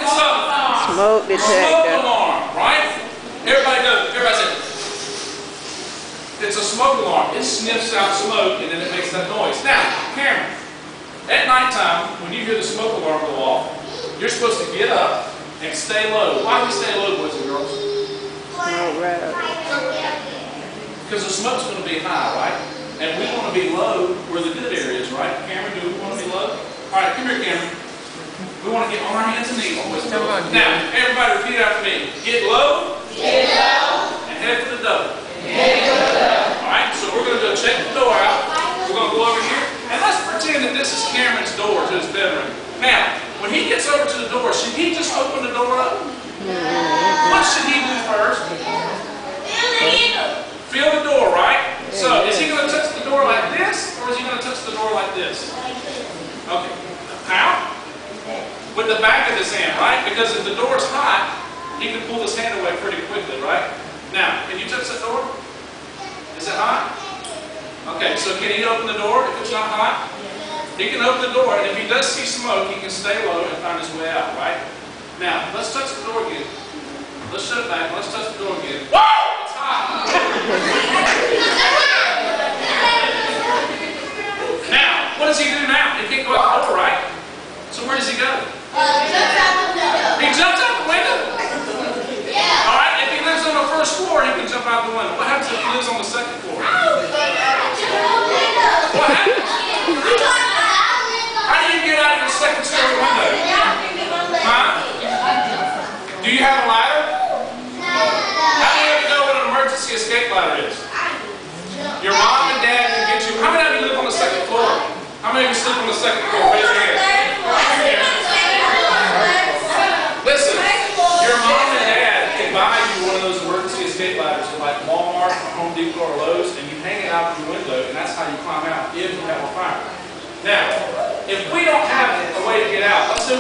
Smoke detector. Smoke alarm, right? Everybody say, it's a smoke alarm. It sniffs out smoke and then it makes that noise. Now, Cameron, at nighttime, when you hear the smoke alarm go off, you're supposed to get up and stay low. Why do we stay low, boys and girls? Because the smoke's going to be high, right? And we want to be low where the good area is, right? Cameron, do we want to be low? All right, come here, Cameron. We want to get on our hands and knees. Now, everybody repeat after me. Get low. Get low. And head for the double. Head for the double. All right, so we're going to go check the door out. We're going to go over here. And let's pretend that this is Cameron's door to his bedroom. Now, when he gets over to the door, should he just open the door up? What should he do first? Feel the door, right? So, is he going to touch the door like this, or is he going to touch the door like this? Okay. How? With the back of his hand, right? Because if the door's hot, he can pull his hand away pretty quickly, right? Now, can you touch that door? Is it hot? Okay, so can he open the door if it's not hot? He can open the door, and if he does see smoke, he can stay low and find his way out, right? Now, let's touch the door again. Let's shut it back. Let's touch the door again. Whoa! It's hot! Now, what does he do now? He can't go out the door, right? So where does he go? He jumps out the window? Yeah. All right, if he lives on the first floor, he can jump out the window. What happens if he lives on the second floor? What happens? How do you get out of your second story window? Huh? Do you have a ladder? How many of you know what an emergency escape ladder is? Your mom and dad can get you. How many of you live on the second floor? How many of you sleep on the second floor? Raise your hand. Listen, your mom and dad can buy you one of those emergency escape ladders at like Walmart, or Home Depot, or Lowe's, and you hang it out your window, and that's how you climb out if you have a fire. Now, if we don't have a way to get out, let's say